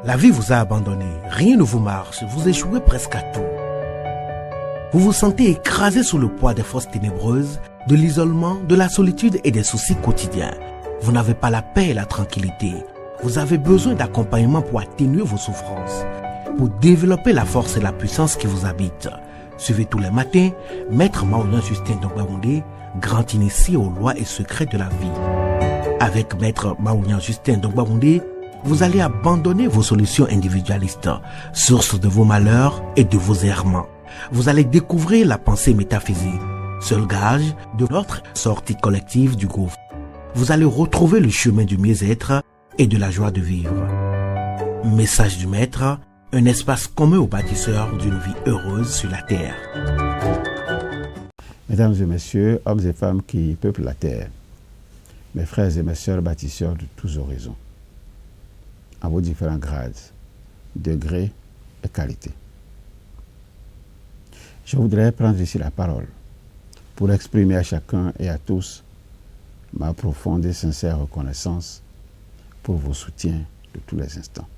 La vie vous a abandonné, rien ne vous marche, vous échouez presque à tout. Vous vous sentez écrasé sous le poids des forces ténébreuses, de l'isolement, de la solitude et des soucis quotidiens. Vous n'avez pas la paix et la tranquillité. Vous avez besoin d'accompagnement pour atténuer vos souffrances, pour développer la force et la puissance qui vous habitent. Suivez tous les matins Maître Maoulian Justin Dongbaoundé, grand initié aux lois et secrets de la vie. Avec Maître Maoulian Justin Dongbaoundé, vous allez abandonner vos solutions individualistes, source de vos malheurs et de vos errements. Vous allez découvrir la pensée métaphysique, seul gage de votre sortie collective du gouffre. Vous allez retrouver le chemin du mieux-être et de la joie de vivre. Message du Maître, un espace commun aux bâtisseurs d'une vie heureuse sur la terre. Mesdames et messieurs, hommes et femmes qui peuplent la terre, mes frères et mes sœurs bâtisseurs de tous horizons, à vos différents grades, degrés et qualités. Je voudrais prendre ici la parole pour exprimer à chacun et à tous ma profonde et sincère reconnaissance pour vos soutiens de tous les instants.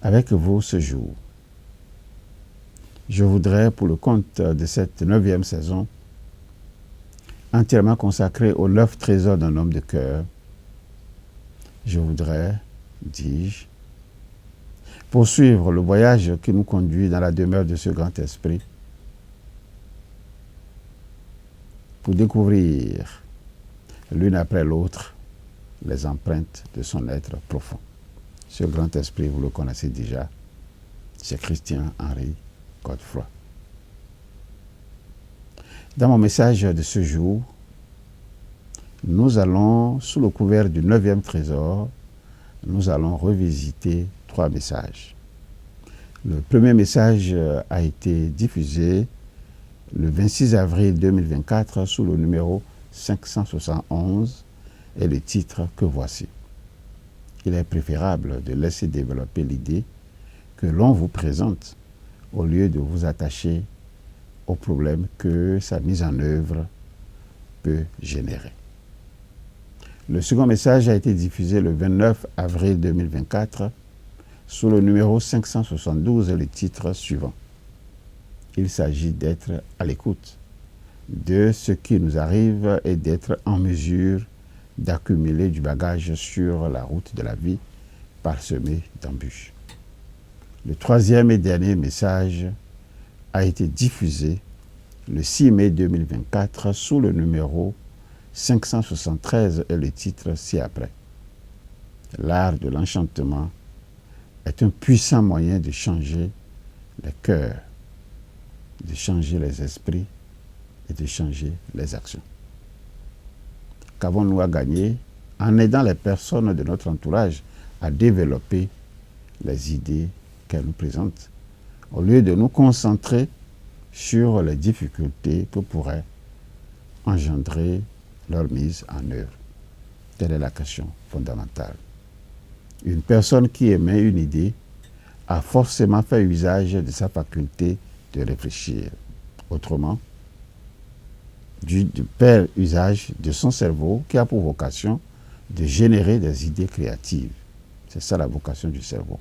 Avec vous ce jour, je voudrais, pour le compte de cette 9e saison, entièrement consacrée aux 9 trésors d'un homme de cœur, je voudrais, dis-je, poursuivre le voyage qui nous conduit dans la demeure de ce grand esprit pour découvrir l'une après l'autre les empreintes de son être profond. Ce grand esprit, vous le connaissez déjà, c'est Christian-Henri Godefroy. Dans mon message de ce jour, nous allons, sous le couvert du 9e trésor, nous allons revisiter 3 messages. Le premier message a été diffusé le 26 avril 2024 sous le numéro 571 et le titre que voici. Il est préférable de laisser développer l'idée que l'on vous présente au lieu de vous attacher aux problèmes que sa mise en œuvre peut générer. Le second message a été diffusé le 29 avril 2024 sous le numéro 572 et le titre suivant. Il s'agit d'être à l'écoute de ce qui nous arrive et d'être en mesure d'accumuler du bagage sur la route de la vie parsemée d'embûches. Le troisième et dernier message a été diffusé le 6 mai 2024 sous le numéro 573 et le titre ci-après. L'art de l'enchantement est un puissant moyen de changer les cœurs, de changer les esprits et de changer les actions. Qu'avons-nous à gagner en aidant les personnes de notre entourage à développer les idées qu'elles nous présentent, au lieu de nous concentrer sur les difficultés que pourrait engendrer leur mise en œuvre? Telle est la question fondamentale. Une personne qui émet une idée a forcément fait usage de sa faculté de réfléchir. Autrement, du faire usage de son cerveau qui a pour vocation de générer des idées créatives. C'est ça la vocation du cerveau.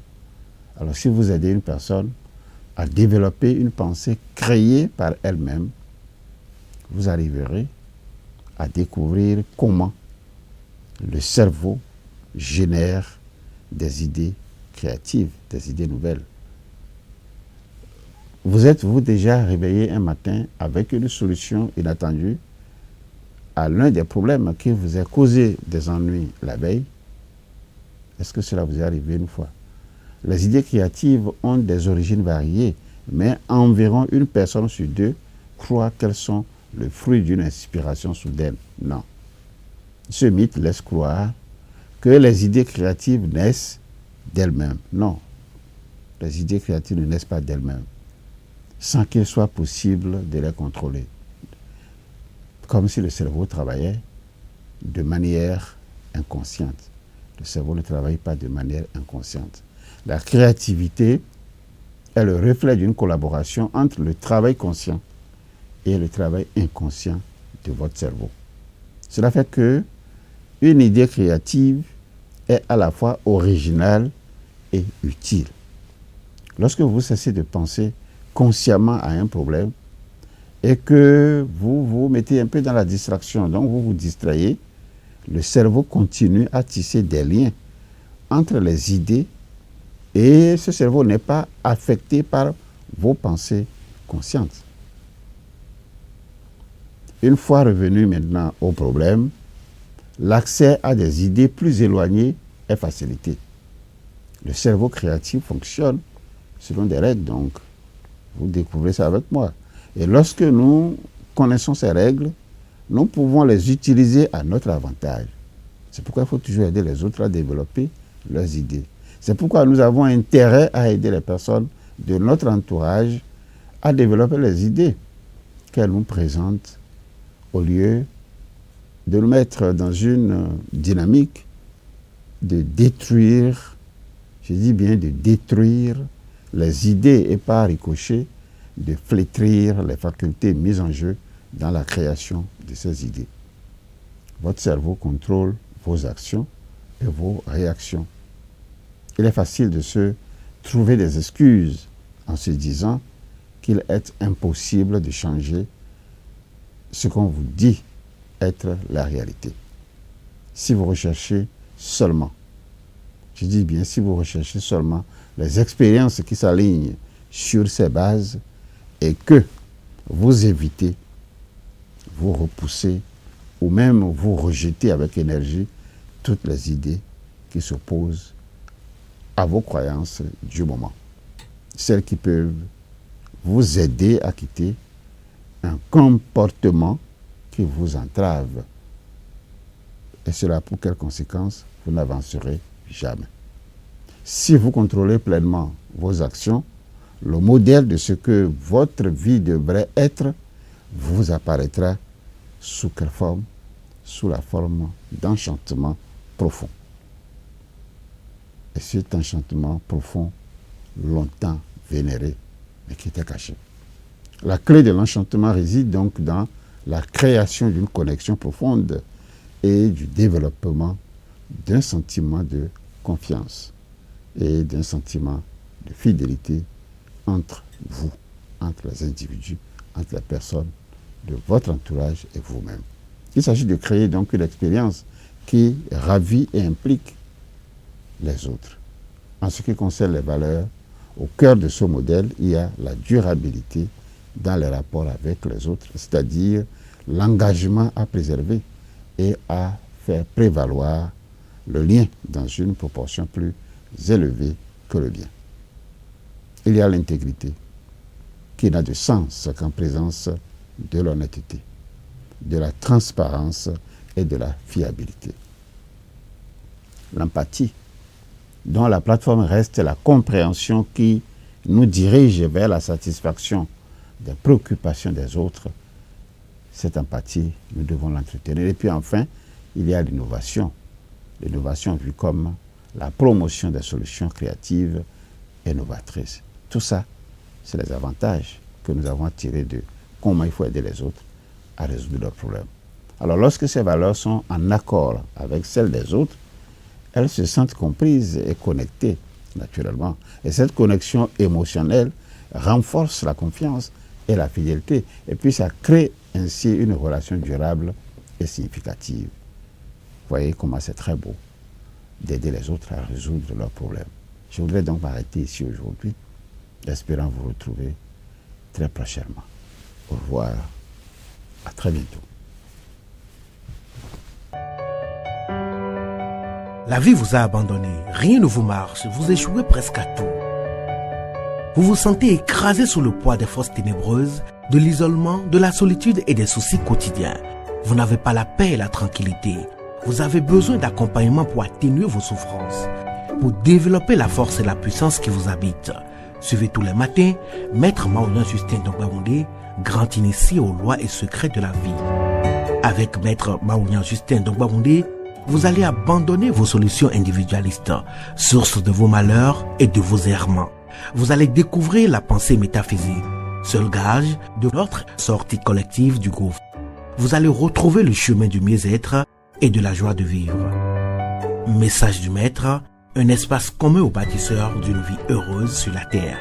Alors si vous aidez une personne à développer une pensée créée par elle-même, vous arriverez à découvrir comment le cerveau génère des idées créatives, des idées nouvelles. Vous êtes-vous déjà réveillé un matin avec une solution inattendue à l'un des problèmes qui vous a causé des ennuis la veille? Est-ce que cela vous est arrivé une fois? Les idées créatives ont des origines variées, mais environ une personne sur 2 croit qu'elles sont le fruit d'une inspiration soudaine. Non. Ce mythe laisse croire que les idées créatives naissent d'elles-mêmes. Non. Les idées créatives ne naissent pas d'elles-mêmes, sans qu'il soit possible de les contrôler. Comme si le cerveau travaillait de manière inconsciente. Le cerveau ne travaille pas de manière inconsciente. La créativité est le reflet d'une collaboration entre le travail conscient et le travail inconscient de votre cerveau. Cela fait que une idée créative est à la fois original et utile. Lorsque vous cessez de penser consciemment à un problème et que vous vous mettez un peu dans la distraction, donc vous vous distrayez, le cerveau continue à tisser des liens entre les idées et ce cerveau n'est pas affecté par vos pensées conscientes. Une fois revenu maintenant au problème, l'accès à des idées plus éloignées est facilité. Le cerveau créatif fonctionne selon des règles, donc vous découvrez ça avec moi. Et lorsque nous connaissons ces règles, nous pouvons les utiliser à notre avantage. C'est pourquoi il faut toujours aider les autres à développer leurs idées. C'est pourquoi nous avons intérêt à aider les personnes de notre entourage à développer les idées qu'elles nous présentent au lieu de nous mettre dans une dynamique de détruire, je dis bien de détruire les idées et par ricochet, de flétrir les facultés mises en jeu dans la création de ces idées. Votre cerveau contrôle vos actions et vos réactions. Il est facile de se trouver des excuses en se disant qu'il est impossible de changer ce qu'on vous dit être la réalité. Si vous recherchez seulement, je dis bien si vous recherchez seulement les expériences qui s'alignent sur ces bases et que vous évitez, vous repoussez ou même vous rejetez avec énergie toutes les idées qui s'opposent à vos croyances du moment. Celles qui peuvent vous aider à quitter un comportement qui vous entrave. Et cela pour quelles conséquences? Vous n'avancerez jamais. Si vous contrôlez pleinement vos actions, le modèle de ce que votre vie devrait être vous apparaîtra sous quelle forme? Sous la forme d'enchantement profond. Et cet enchantement profond, longtemps vénéré, mais qui était caché. La clé de l'enchantement réside donc dans la création d'une connexion profonde et du développement d'un sentiment de confiance et d'un sentiment de fidélité entre vous, entre les individus, entre les personnes de votre entourage et vous-même. Il s'agit de créer donc une expérience qui ravit et implique les autres. En ce qui concerne les valeurs, au cœur de ce modèle, il y a la durabilité dans les rapports avec les autres, c'est-à-dire l'engagement à préserver et à faire prévaloir le lien dans une proportion plus élevée que le bien. Il y a l'intégrité, qui n'a de sens qu'en présence de l'honnêteté, de la transparence et de la fiabilité. L'empathie, dont la plateforme reste la compréhension qui nous dirige vers la satisfaction des préoccupations des autres, cette empathie, nous devons l'entretenir. Et puis enfin, il y a l'innovation. L'innovation vue comme la promotion des solutions créatives et novatrices. Tout ça, c'est les avantages que nous avons tirés de comment il faut aider les autres à résoudre leurs problèmes. Alors lorsque ces valeurs sont en accord avec celles des autres, elles se sentent comprises et connectées naturellement. Et cette connexion émotionnelle renforce la confiance et la fidélité. Et puis ça crée ainsi une relation durable et significative. Vous voyez comment c'est très beau d'aider les autres à résoudre leurs problèmes. Je voudrais donc m'arrêter ici aujourd'hui, espérant vous retrouver très prochainement. Au revoir, à très bientôt. La vie vous a abandonné, rien ne vous marche, vous échouez presque à tout. Vous vous sentez écrasé sous le poids des forces ténébreuses, de l'isolement, de la solitude et des soucis quotidiens. Vous n'avez pas la paix et la tranquillité. Vous avez besoin d'accompagnement pour atténuer vos souffrances, pour développer la force et la puissance qui vous habitent. Suivez tous les matins Maître Maouyan Justin Dongbaoundé, grand initié aux lois et secrets de la vie. Avec Maître Maouyan Justin Dongbaoundé, vous allez abandonner vos solutions individualistes, source de vos malheurs et de vos errements. Vous allez découvrir la pensée métaphysique, seul gage de notre sortie collective du gouffre. Vous allez retrouver le chemin du mieux-être et de la joie de vivre. Message du Maître, un espace commun aux bâtisseurs d'une vie heureuse sur la terre.